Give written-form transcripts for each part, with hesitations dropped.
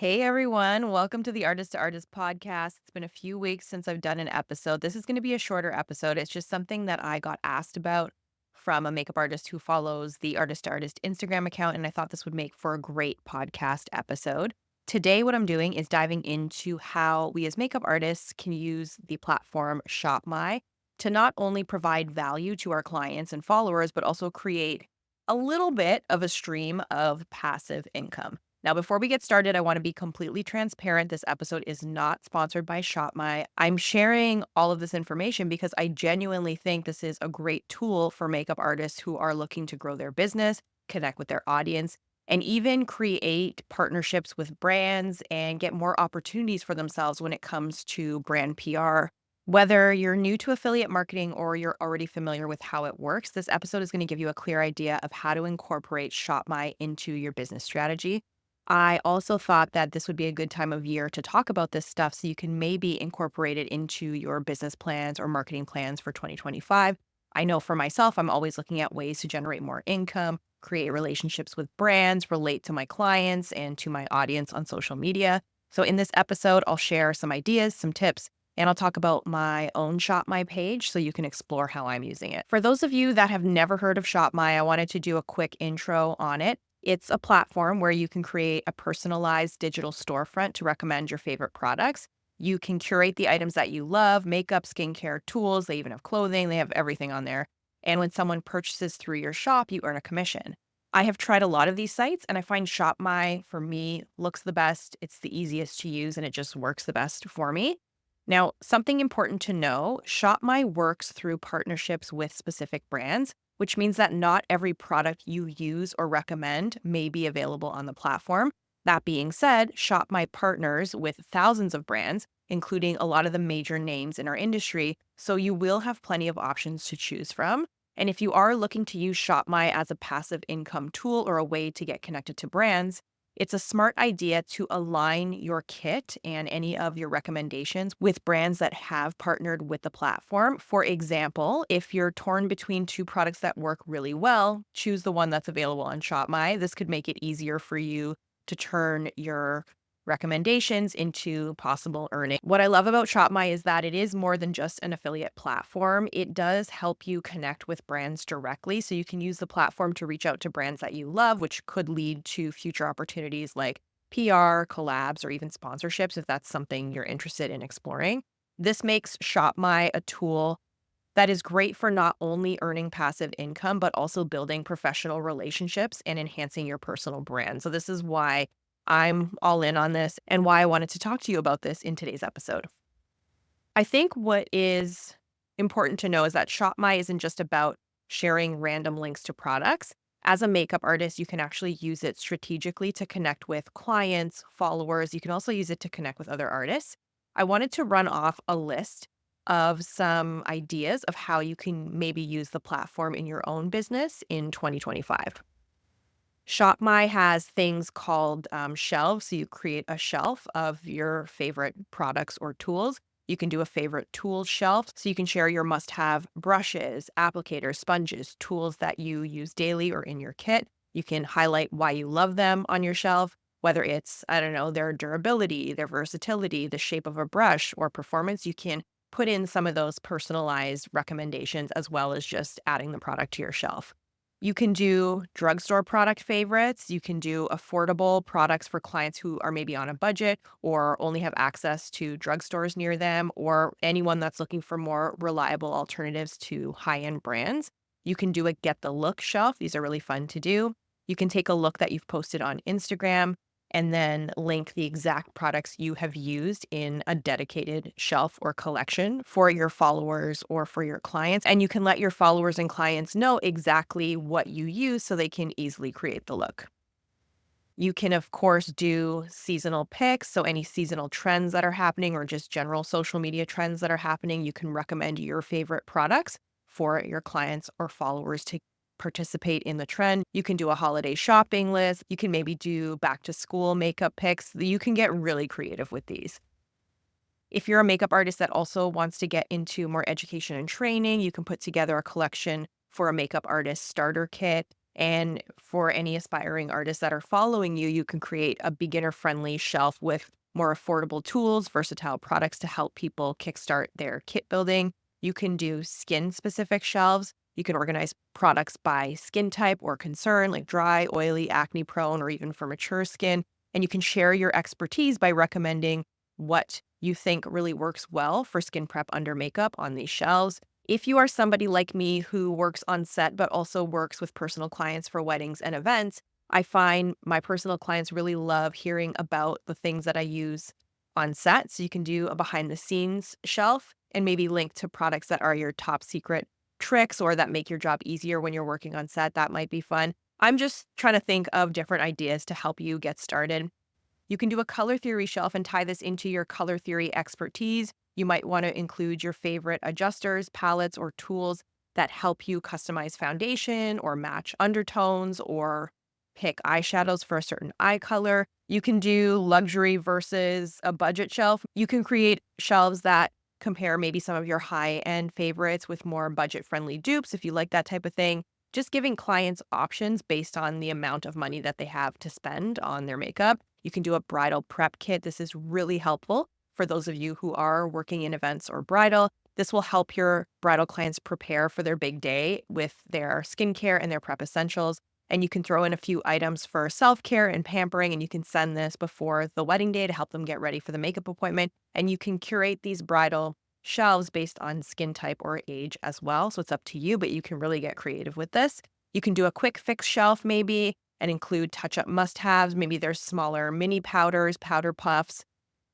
Hey everyone, welcome to the Artist to Artist podcast. It's been a few weeks since I've done an episode. This is going to be a shorter episode. It's just something that I got asked about from a makeup artist who follows the Artist to Artist Instagram account, and I thought this would make for a great podcast episode. Today, what I'm doing is diving into how we as makeup artists can use the platform ShopMy to not only provide value to our clients and followers, but also create a little bit of a stream of passive income. Now, before we get started, I want to be completely transparent. This episode is not sponsored by ShopMy. I'm sharing all of this information because I genuinely think this is a great tool for makeup artists who are looking to grow their business, connect with their audience, and even create partnerships with brands and get more opportunities for themselves when it comes to brand PR. Whether you're new to affiliate marketing or you're already familiar with how it works, this episode is going to give you a clear idea of how to incorporate ShopMy into your business strategy. I also thought that this would be a good time of year to talk about this stuff so you can maybe incorporate it into your business plans or marketing plans for 2025. I know for myself, I'm always looking at ways to generate more income, create relationships with brands, relate to my clients and to my audience on social media. So, in this episode, I'll share some ideas, some tips, and I'll talk about my own ShopMy page so you can explore how I'm using it. For those of you that have never heard of ShopMy, I wanted to do a quick intro on it. It's a platform where you can create a personalized digital storefront to recommend your favorite products. You can curate the items that you love, makeup, skincare, tools. They even have clothing. They have everything on there. And when someone purchases through your shop, you earn a commission. I have tried a lot of these sites and I find ShopMy for me looks the best. It's the easiest to use and it just works the best for me. Now, something important to know, ShopMy works through partnerships with specific brands, which means that not every product you use or recommend may be available on the platform. That being said, ShopMy partners with thousands of brands, including a lot of the major names in our industry, so you will have plenty of options to choose from. And if you are looking to use ShopMy as a passive income tool or a way to get connected to brands, it's a smart idea to align your kit and any of your recommendations with brands that have partnered with the platform. For example, if you're torn between two products that work really well, choose the one that's available on ShopMy. This could make it easier for you to turn your recommendations into possible earning. What I love about ShopMy is that it is more than just an affiliate platform. It does help you connect with brands directly. So you can use the platform to reach out to brands that you love, which could lead to future opportunities like PR, collabs, or even sponsorships if that's something you're interested in exploring. This makes ShopMy a tool that is great for not only earning passive income, but also building professional relationships and enhancing your personal brand. So, this is why I'm all in on this and why I wanted to talk to you about this in today's episode. I think what is important to know is that ShopMy isn't just about sharing random links to products. As a makeup artist, you can actually use it strategically to connect with clients, followers. You can also use it to connect with other artists. I wanted to run off a list of some ideas of how you can maybe use the platform in your own business in 2025. ShopMy has things called shelves. So you create a shelf of your favorite products or tools. You can do a favorite tool shelf. So you can share your must have brushes, applicators, sponges, tools that you use daily or in your kit. You can highlight why you love them on your shelf, whether it's, I don't know, their durability, their versatility, the shape of a brush, or performance. You can put in some of those personalized recommendations as well as just adding the product to your shelf. You can do drugstore product favorites. You can do affordable products for clients who are maybe on a budget or only have access to drugstores near them, or anyone that's looking for more reliable alternatives to high-end brands. You can do a get the look shelf. These are really fun to do. You can take a look that you've posted on Instagram and then link the exact products you have used in a dedicated shelf or collection for your followers or for your clients. And you can let your followers and clients know exactly what you use so they can easily create the look. You can, of course, do seasonal picks. So, any seasonal trends that are happening or just general social media trends that are happening, you can recommend your favorite products for your clients or followers to participate in the trend. You can do a holiday shopping list. You can maybe do back to school makeup picks. You can get really creative with these. If you're a makeup artist that also wants to get into more education and training, you can put together a collection for a makeup artist starter kit. And for any aspiring artists that are following you, you can create a beginner friendly shelf with more affordable tools, versatile products to help people kickstart their kit building. You can do skin specific shelves. You can organize products by skin type or concern, like dry, oily, acne prone, or even for mature skin. And you can share your expertise by recommending what you think really works well for skin prep under makeup on these shelves. If you are somebody like me who works on set, but also works with personal clients for weddings and events, I find my personal clients really love hearing about the things that I use on set. So you can do a behind the scenes shelf and maybe link to products that are your top secret tricks or that make your job easier when you're working on set. That might be fun. I'm just trying to think of different ideas to help you get started. You can do a color theory shelf and tie this into your color theory expertise. You might want to include your favorite adjusters, palettes, or tools that help you customize foundation or match undertones or pick eyeshadows for a certain eye color. You can do luxury versus a budget shelf. You can create shelves that compare maybe some of your high end favorites with more budget friendly dupes if you like that type of thing. Just giving clients options based on the amount of money that they have to spend on their makeup. You can do a bridal prep kit. This is really helpful for those of you who are working in events or bridal. This will help your bridal clients prepare for their big day with their skincare and their prep essentials. And you can throw in a few items for self care and pampering, and you can send this before the wedding day to help them get ready for the makeup appointment. And you can curate these bridal shelves based on skin type or age as well. So it's up to you, but you can really get creative with this. You can do a quick fix shelf maybe and include touch up must haves. Maybe there's smaller mini powders, powder puffs,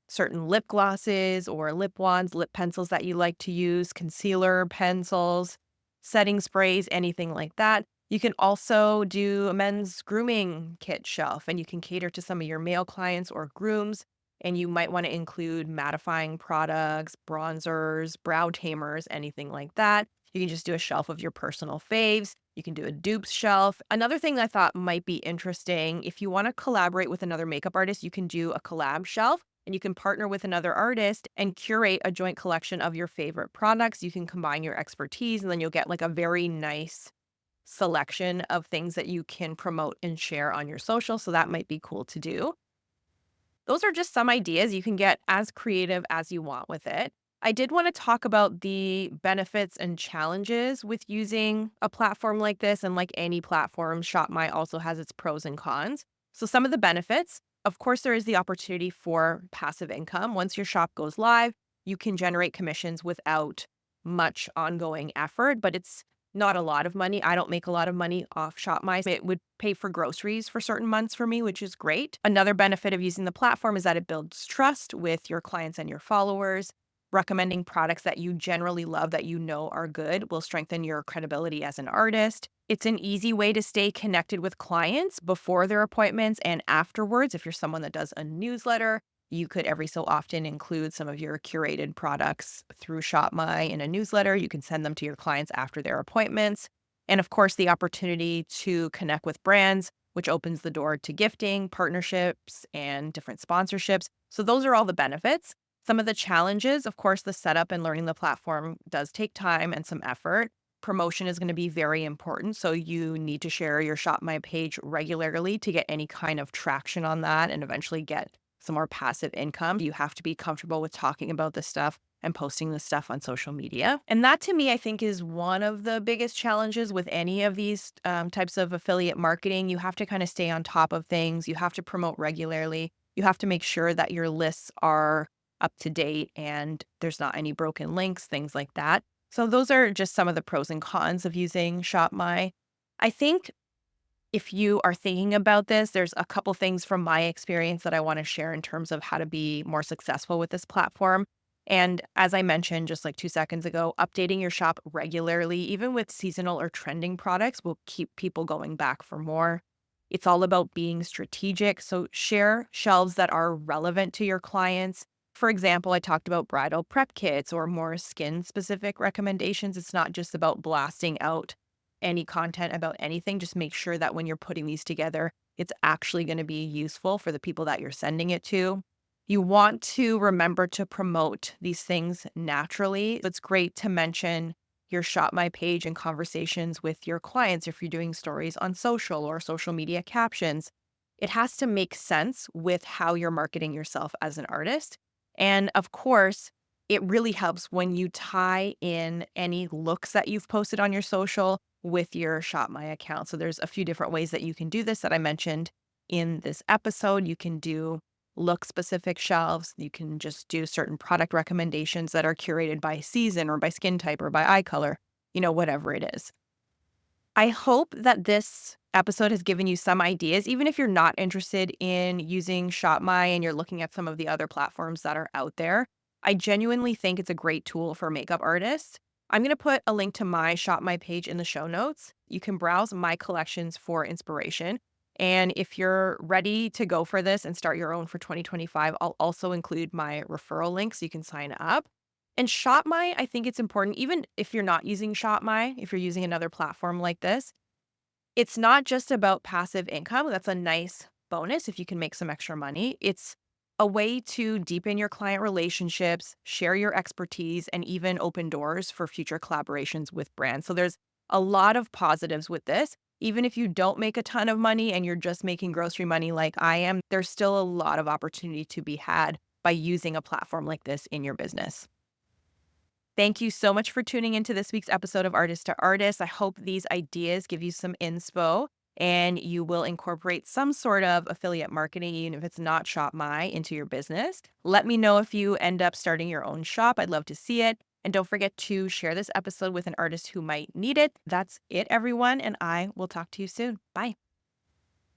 certain lip glosses or lip wands, lip pencils that you like to use, concealer, pencils, setting sprays, anything like that. You can also do a men's grooming kit shelf and you can cater to some of your male clients or grooms. And you might want to include mattifying products, bronzers, brow tamers, anything like that. You can just do a shelf of your personal faves. You can do a dupes shelf. Another thing I thought might be interesting, if you want to collaborate with another makeup artist, you can do a collab shelf and you can partner with another artist and curate a joint collection of your favorite products. You can combine your expertise and then you'll get like a very nice selection of things that you can promote and share on your social. So that might be cool to do. Those are just some ideas. You can get as creative as you want with it. I did want to talk about the benefits and challenges with using a platform like this. And like any platform, ShopMy also has its pros and cons. So, some of the benefits, of course, there is the opportunity for passive income. Once your shop goes live, you can generate commissions without much ongoing effort, but it's not a lot of money. I don't make a lot of money off ShopMy. It would pay for groceries for certain months for me, which is great. Another benefit of using the platform is that it builds trust with your clients and your followers. Recommending products that you generally love that you know are good will strengthen your credibility as an artist. It's an easy way to stay connected with clients before their appointments and afterwards. If you're someone that does a newsletter, you could every so often include some of your curated products through ShopMy in a newsletter. You can send them to your clients after their appointments. And of course, the opportunity to connect with brands, which opens the door to gifting, partnerships, and different sponsorships. So, those are all the benefits. Some of the challenges, of course, the setup and learning the platform does take time and some effort. Promotion is going to be very important. So, you need to share your ShopMy page regularly to get any kind of traction on that and eventually get some more passive income. You have to be comfortable with talking about this stuff and posting this stuff on social media. And that to me, I think, is one of the biggest challenges with any of these types of affiliate marketing. You have to kind of stay on top of things. You have to promote regularly. You have to make sure that your lists are up to date and there's not any broken links, things like that. So those are just some of the pros and cons of using ShopMy. I think if you are thinking about this, there's a couple things from my experience that I want to share in terms of how to be more successful with this platform. And as I mentioned just like 2 seconds ago, updating your shop regularly, even with seasonal or trending products, will keep people going back for more. It's all about being strategic. So share shelves that are relevant to your clients. For example, I talked about bridal prep kits or more skin specific recommendations. It's not just about blasting out any content about anything. Just make sure that when you're putting these together, it's actually going to be useful for the people that you're sending it to. You want to remember to promote these things naturally. It's great to mention your ShopMy page and conversations with your clients, if you're doing stories on social or social media captions, it has to make sense with how you're marketing yourself as an artist. And of course, it really helps when you tie in any looks that you've posted on your social with your ShopMy account. So there's a few different ways that you can do this that I mentioned in this episode. You can do look specific shelves. You can just do certain product recommendations that are curated by season or by skin type or by eye color, whatever it is. I hope that this episode has given you some ideas, even if you're not interested in using ShopMy and you're looking at some of the other platforms that are out there. I genuinely think it's a great tool for makeup artists. I'm going to put a link to my ShopMy page in the show notes. You can browse my collections for inspiration. And if you're ready to go for this and start your own for 2025, I'll also include my referral link so you can sign up. And ShopMy, I think it's important, even if you're not using ShopMy, if you're using another platform like this, it's not just about passive income. That's a nice bonus if you can make some extra money. It's a way to deepen your client relationships, share your expertise, and even open doors for future collaborations with brands. So there's a lot of positives with this. Even if you don't make a ton of money and you're just making grocery money like I am, there's still a lot of opportunity to be had by using a platform like this in your business. Thank you so much for tuning into this week's episode of Artist to Artist. I hope these ideas give you some inspo and you will incorporate some sort of affiliate marketing, even if it's not ShopMy, into your business. Let me know if you end up starting your own shop. I'd love to see it. And don't forget to share this episode with an artist who might need it. That's it, everyone. And I will talk to you soon. Bye.